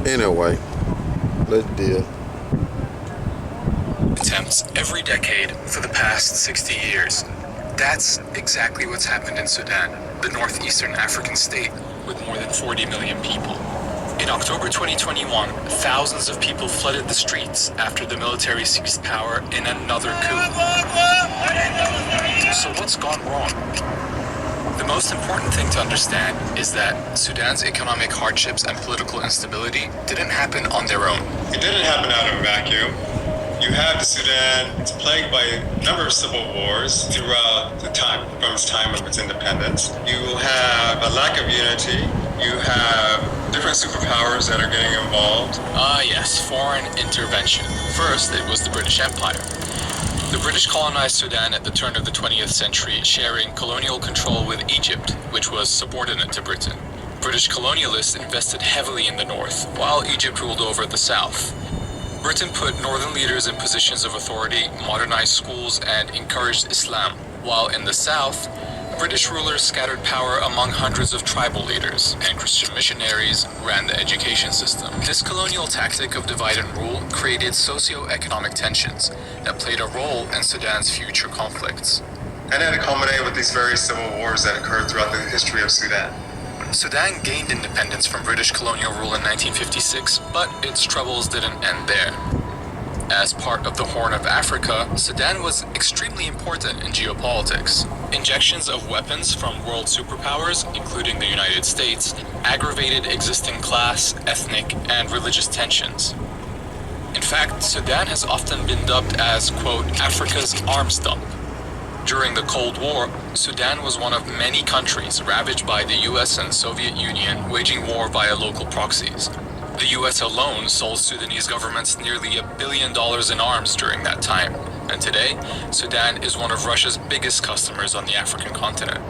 Anyway, let's deal. Attempts every decade for the past 60 years. That's exactly what's happened in Sudan, the northeastern African state with more than 40 million people. In October 2021, thousands of people flooded the streets after the military seized power in another coup. So what's gone wrong? The most important thing to understand is that Sudan's economic hardships and political instability didn't happen on their own. It didn't happen out of a vacuum. You have the Sudan, it's plagued by a number of civil wars throughout the time, from its time of its independence. You have a lack of unity. You have different superpowers that are getting involved. Yes, foreign intervention. First, it was the British Empire. The British colonized Sudan at the turn of the 20th century, sharing colonial control with Egypt, which was subordinate to Britain. British colonialists invested heavily in the north, while Egypt ruled over the south. Britain put northern leaders in positions of authority, modernized schools, and encouraged Islam, while in the south, British rulers scattered power among hundreds of tribal leaders, and Christian missionaries ran the education system. This colonial tactic of divide and rule created socio-economic tensions that played a role in Sudan's future conflicts. And it culminated with these various civil wars that occurred throughout the history of Sudan. Sudan gained independence from British colonial rule in 1956, but its troubles didn't end there. As part of the Horn of Africa, Sudan was extremely important in geopolitics. Injections of weapons from world superpowers, including the United States, aggravated existing class, ethnic, and religious tensions. In fact, Sudan has often been dubbed as, quote, Africa's arms dump. During the Cold War, Sudan was one of many countries ravaged by the US and Soviet Union waging war via local proxies. The US alone sold Sudanese governments nearly $1 billion in arms during that time, and today, Sudan is one of Russia's biggest customers on the African continent.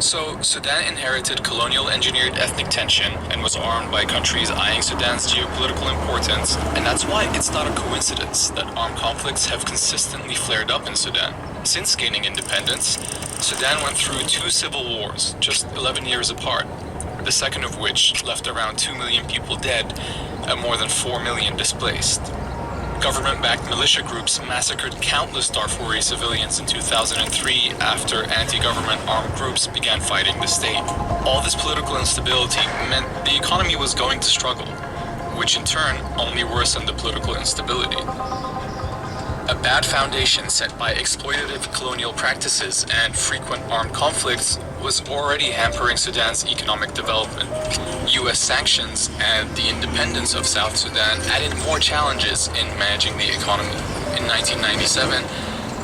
So, Sudan inherited colonial engineered ethnic tension and was armed by countries eyeing Sudan's geopolitical importance, and that's why it's not a coincidence that armed conflicts have consistently flared up in Sudan. Since gaining independence, Sudan went through 2 civil wars, just 11 years apart, the second of which left around 2 million people dead and more than 4 million displaced. Government-backed militia groups massacred countless Darfuri civilians in 2003 after anti-government armed groups began fighting the state. All this political instability meant the economy was going to struggle, which in turn only worsened the political instability. A bad foundation set by exploitative colonial practices and frequent armed conflicts was already hampering Sudan's economic development. US sanctions and the independence of South Sudan added more challenges in managing the economy. In 1997,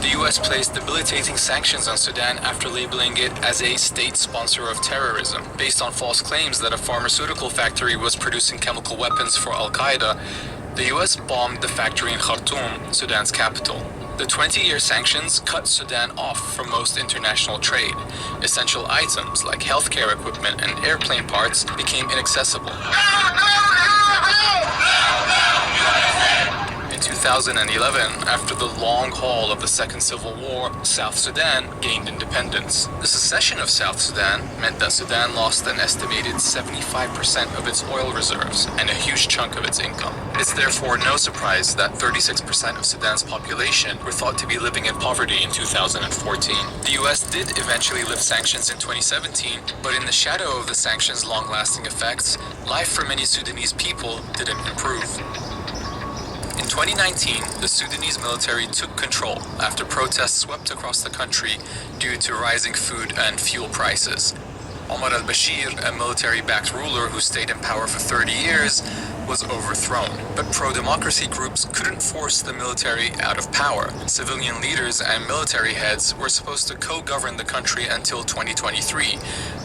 the US placed debilitating sanctions on Sudan after labeling it as a state sponsor of terrorism, based on false claims that a pharmaceutical factory was producing chemical weapons for Al-Qaeda. The US bombed the factory in Khartoum, Sudan's capital. The 20-year sanctions cut Sudan off from most international trade. Essential items like healthcare equipment and airplane parts became inaccessible. In 2011, after the long haul of the Second Civil War, South Sudan gained independence. The secession of South Sudan meant that Sudan lost an estimated 75% of its oil reserves and a huge chunk of its income. It's therefore no surprise that 36% of Sudan's population were thought to be living in poverty in 2014. The US did eventually lift sanctions in 2017, but in the shadow of the sanctions' long-lasting effects, life for many Sudanese people didn't improve. In 2019, the Sudanese military took control after protests swept across the country due to rising food and fuel prices. Omar al-Bashir, a military-backed ruler who stayed in power for 30 years, was overthrown. But pro-democracy groups couldn't force the military out of power. Civilian leaders and military heads were supposed to co-govern the country until 2023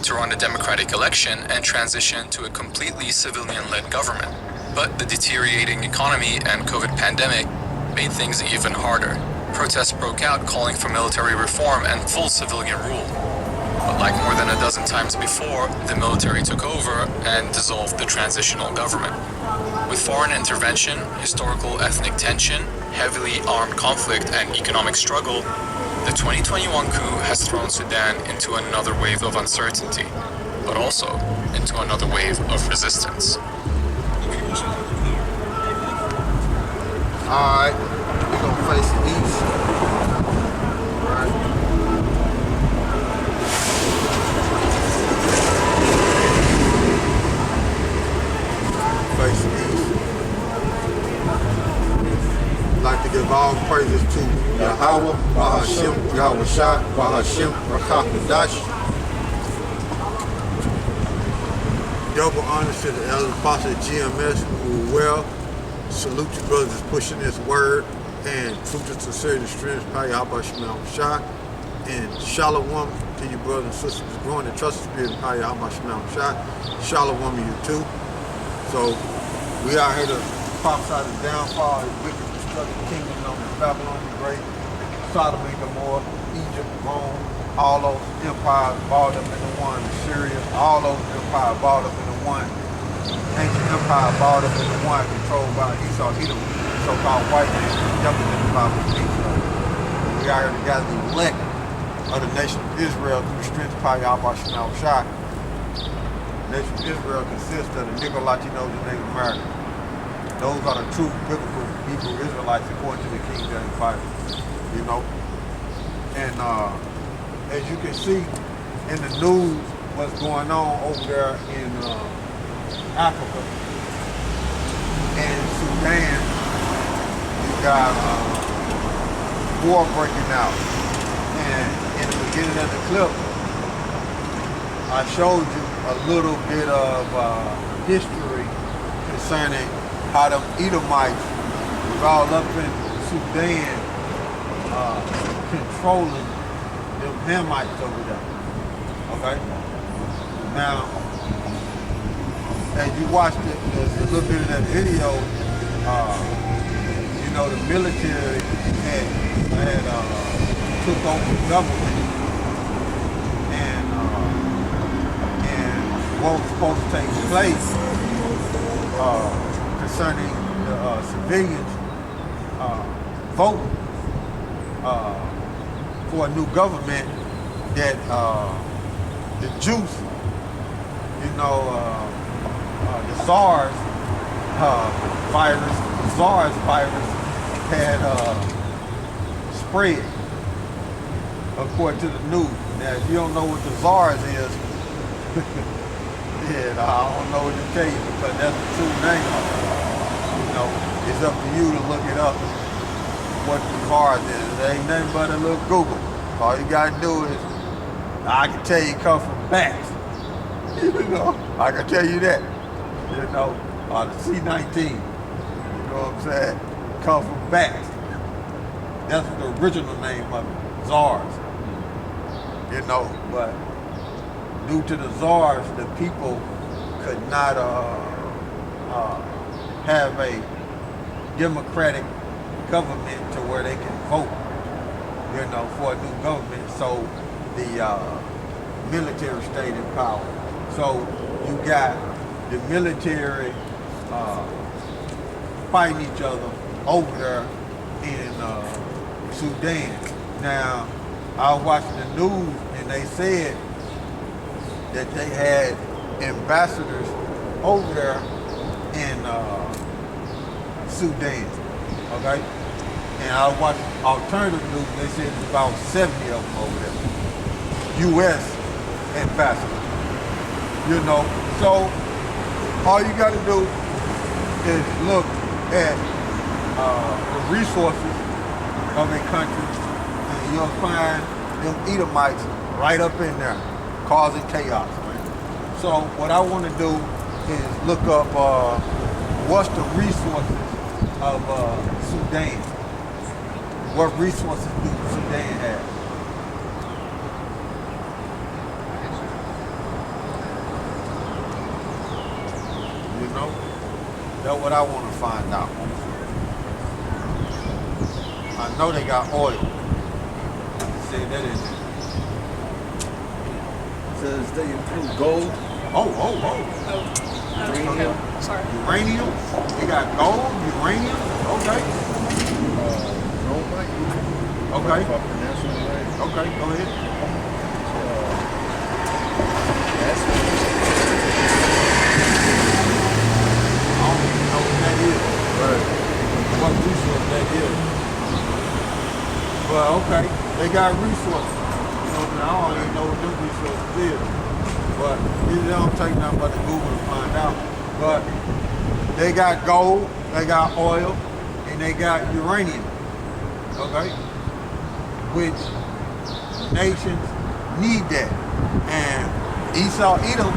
to run a democratic election and transition to a completely civilian-led government. But the deteriorating economy and COVID pandemic made things even harder. Protests broke out calling for military reform and full civilian rule. But like more than a dozen times before, the military took over and dissolved the transitional government. With foreign intervention, historical ethnic tension, heavily armed conflict, and economic struggle, the 2021 coup has thrown Sudan into another wave of uncertainty, but also into another wave of resistance. Alright, we're gonna face the east. Alright. Face the east. I'd like to give all praises to Yahawah, YAHAWASHI, YAHAWASHI, Rakakadash. Double honors to the elder apostle of GMS who well. Salute you brothers that's pushing this word and truth and sincerity, strength, YAHAWASHI, and shalom to you brothers and sisters growing in trust and spirit, YAHAWASHI, shalom to you too. So we out here to prophesy the downfall of wicked destructive kingdom known as Babylon the Great, Sodom and Gomorrah, Egypt, Rome, all those empires balled up into one, Syria, all those empires balled up into one. Ancient empire balled up into one, controlled by Esau, Edom, so-called white man, younger than the Bible speaks of. We are here to gather the elect of the nation of Israel through the strength of YAHAWASHI. The nation of Israel consists of the Negro, Latinos, and Native Americans. Those are the true biblical Hebrew Israelites according to the King James Bible, you know. And as you can see in the news, what's going on over there in Africa and Sudan, you got war breaking out. And in the beginning of the clip, I showed you a little bit of history concerning how them Edomites was all up in Sudan controlling them Hamites over there. Okay? Now, as you watched a little bit of that video, you know, the military had took over the government, and what was supposed to take place concerning the civilians voting for a new government that the juice, you know, the SARS virus had spread, according to the news. Now, if you don't know what the SARS is, yeah, I don't know what to tell you, because that's the true name of it. You know, it's up to you to look it up, what the SARS is. It ain't nothing but a little Google. All you gotta do is, I can tell you it come from bats. You know, I can tell you that. You know, the C-19, you know what I'm saying, come from bats. That's the original name of it, SARS. You know, but due to the SARS, the people could not have a democratic government to where they can vote, you know, for a new government. So the military stayed in power. So you got the military fighting each other over there in Sudan. Now, I was watching the news and they said that they had ambassadors over there in Sudan, okay? And I was watching alternative news and they said there's about 70 of them over there. U.S. ambassadors, you know? So all you gotta do is look at the resources of a country and you'll find them Edomites right up in there, causing chaos, man. So what I want to do is look up what's the resources of Sudan. What resources do Sudan have? You know, that's what I want to find out. I know they got oil. Say that in there. Says they include gold. Oh. Uranium. Sorry. Uranium? They got gold, uranium? Okay. Bromite. Okay. If I pronounce it right. Okay, go ahead. That's I don't even know what that is. right. What resource But okay, they got resources. You know, I don't even know what them resources is. But it don't take nothing but to Google to find out. But they got gold, they got oil, and they got uranium. Okay? Which nations need that. And Esau Edom,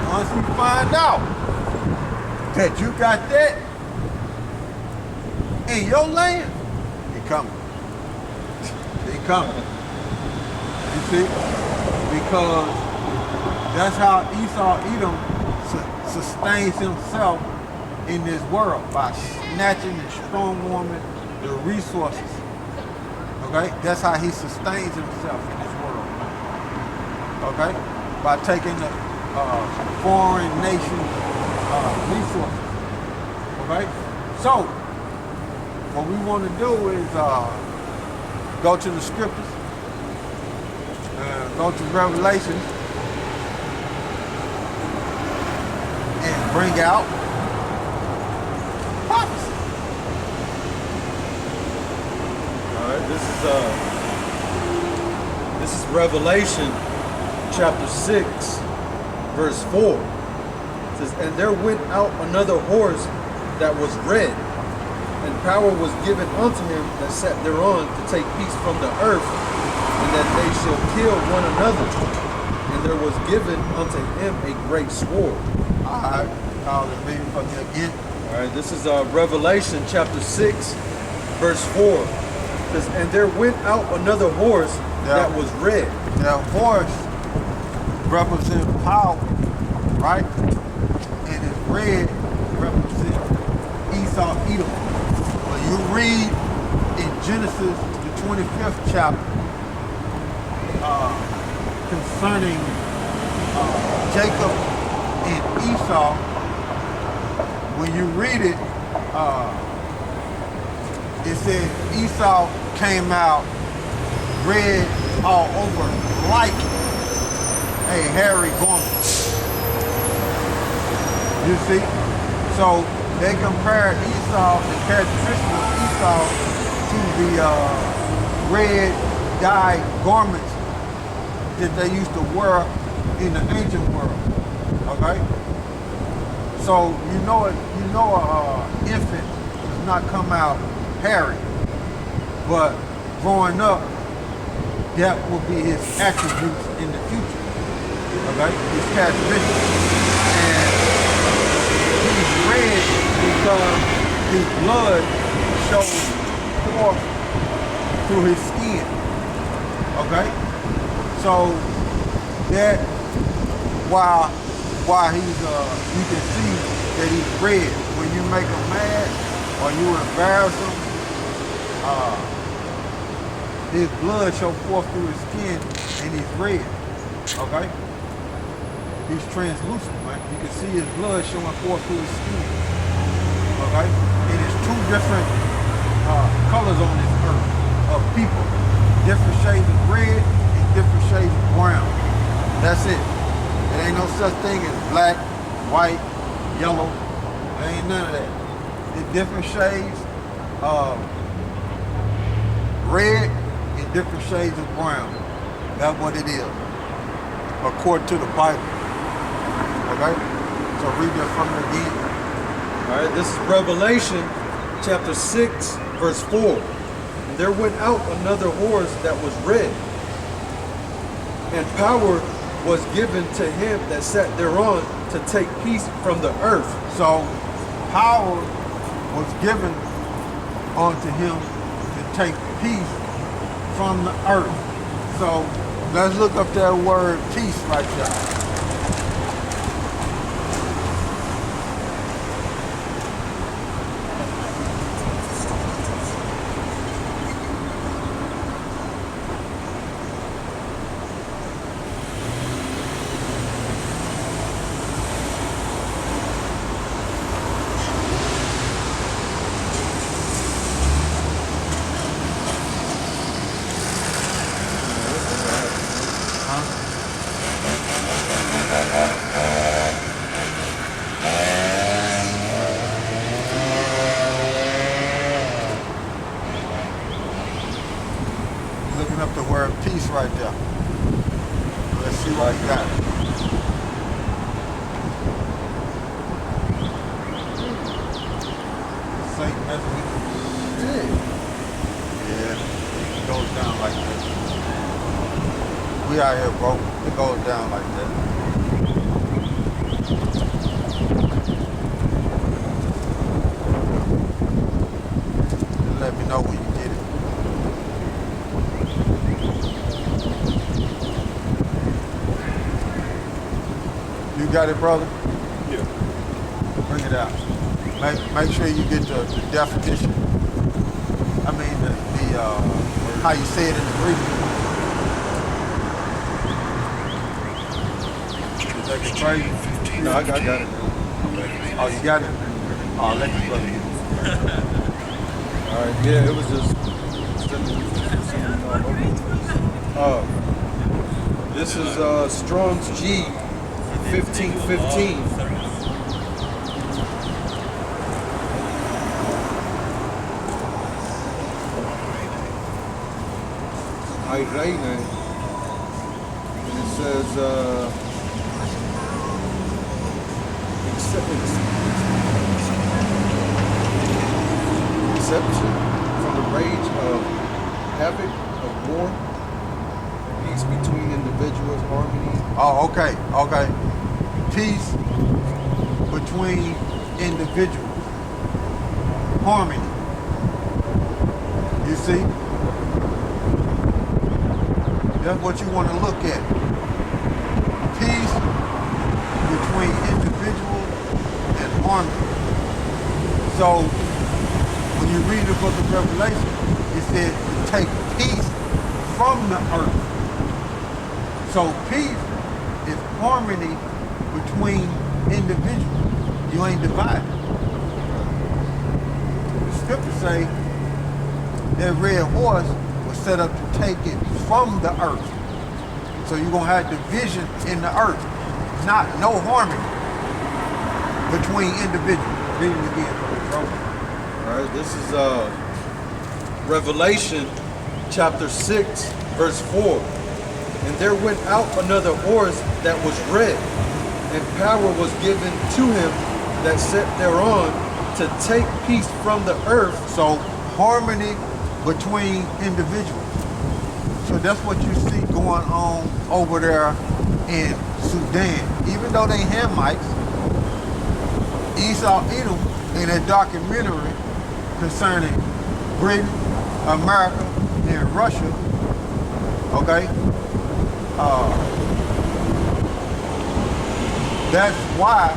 once we find out that you got that in your land, he coming. He coming. You see? Because that's how Esau Edom sustains himself in this world, by snatching and strong-warming the resources. Okay? That's how he sustains himself in this world. Okay? By taking the foreign nation resources. Okay? So, what we want to do is go to the scriptures, go to Revelation, and bring out prophecy. All right, this is Revelation chapter 6, verse 4. It says, "And there went out another horse that was red, and power was given unto him that sat thereon to take peace from the earth, and that they shall kill one another. And there was given unto him a great sword." Alright, I'll read it for you again. All right, this is Revelation chapter 6, verse 4. It says, "And there went out another horse that was red." The horse represents power, right? And it's red represents Esau Edom. When you read in Genesis, the 25th chapter, concerning Jacob and Esau, when you read it, it says Esau came out red all over like a hairy garment. You see? So they compare Esau, the characteristics of Esau, to the red dyed garments that they used to wear in the ancient world. Okay? So you know an infant does not come out hairy, but growing up, that will be his attributes in the future. Okay? His characteristics. And he's red because his blood shows forth through his skin. Okay? So that why he's you can see that he's red. When you make him mad or you embarrass him, his blood shows forth through his skin and he's red. Okay? He's translucent, man. You can see his blood showing forth through his skin. Okay? And it's two different colors on this earth of people. Different shades of red and different shades of brown. That's it. There ain't no such thing as black, white, yellow. There ain't none of that. It's different shades of red and different shades of brown. That's what it is, according to the Bible. Okay? So read that from it again. All right, this is Revelation chapter 6, verse 4. "And there went out another horse that was red, and power was given to him that sat thereon to take peace from the earth." So power was given unto him to take peace from the earth. So let's look up that word peace right there. right there. Let's see what we got. Saint Methodist. Yeah, it goes down like that. We out here, bro. It goes down like that. Let me know when you get it. You got it, brother? Yeah. Bring it out. Make sure you get the definition. I mean, the how you say it in the Greek. Is that get crazy? No, I got it. Oh, you got it? Oh, let your brother get it. All right, yeah, it was just this is Strong's G 1515. Irene, and it says exception from the rage of havoc, of war, peace between individuals, harmony. Oh, okay. Peace between individuals. Harmony. You see? That's what you want to look at. Peace between individuals and harmony. So, when you read the book of Revelation, it said to take peace from the earth. So, peace is harmony between individuals. You ain't divided. The scriptures say that red horse was set up to take it from the earth. So you're going to have division in the earth, not no harmony between individuals. Read it again, bro. All right, this is Revelation chapter 6, verse 4. And there went out another horse that was red, and power was given to him that sat thereon to take peace from the earth. So harmony between individuals. So that's what you see going on over there in Sudan. Even though they Hamites, Esau Edom in a documentary concerning Britain, America, and Russia, okay? That's why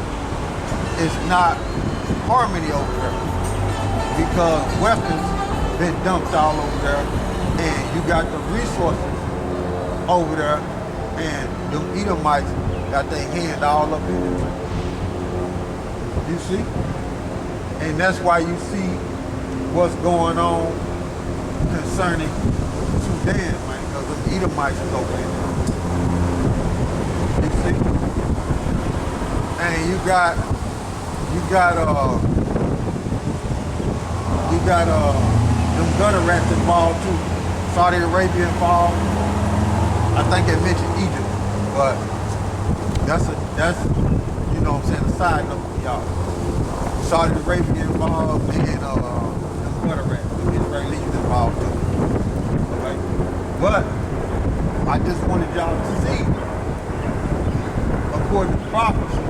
it's not harmony over there. Because weapons been dumped all over there, and you got the resources over there, and the Edomites got their hand all up in it. You see? And that's why you see what's going on concerning Sudan, man, because the Edomites is over there. You see? And you got them gutter rats involved too. Saudi Arabia involved. I think they mentioned Egypt, but that's you know what I'm saying, a side note for y'all. Saudi Arabia involved and them gutter rats, the Israelis involved too. Okay? But I just wanted y'all to see, according to prophecy,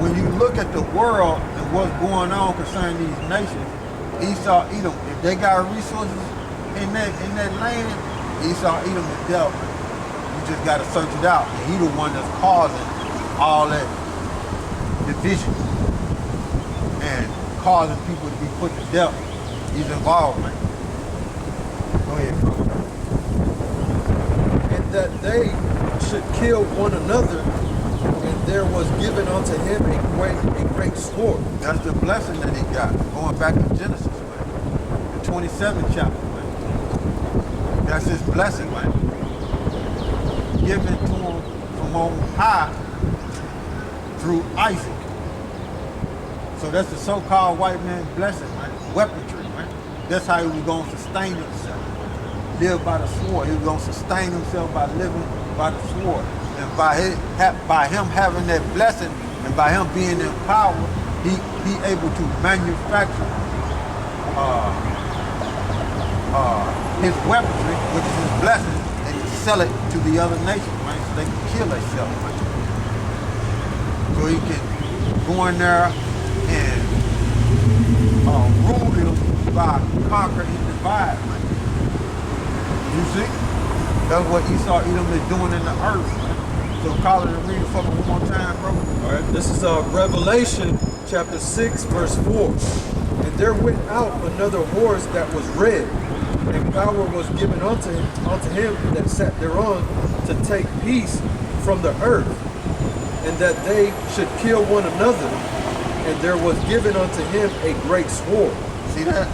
when you look at the world and what's going on concerning these nations, Esau, Edom, if they got resources in that land, Esau, Edom is devil. You just got to search it out. And he the one that's causing all that division and causing people to be put to death. He's involved, man. Go ahead, bro. And that they should kill one another, and there was given unto him a great sword. That's the blessing that he got. Going back to Genesis, man. The 27th chapter, man. That's his blessing, man. Given to him from on high through Isaac. So that's the so-called white man's blessing, man. Weaponry, man. That's how he was going to sustain himself. live by the sword. He was going to sustain himself by living by the sword. And by him having that blessing and by him being in power, he able to manufacture his weaponry, which is his blessing, and sell it to the other nations, man, so they can kill themselves, man. So he can go in there and rule them by conquer and divide, man. You see? That's what Esau Edom is doing in the earth, man. So call it and read it for me one more time, bro. All right, this is Revelation chapter 6, verse 4. And there went out another horse that was red, and power was given unto him that sat thereon to take peace from the earth, and that they should kill one another. And there was given unto him a great sword. See that?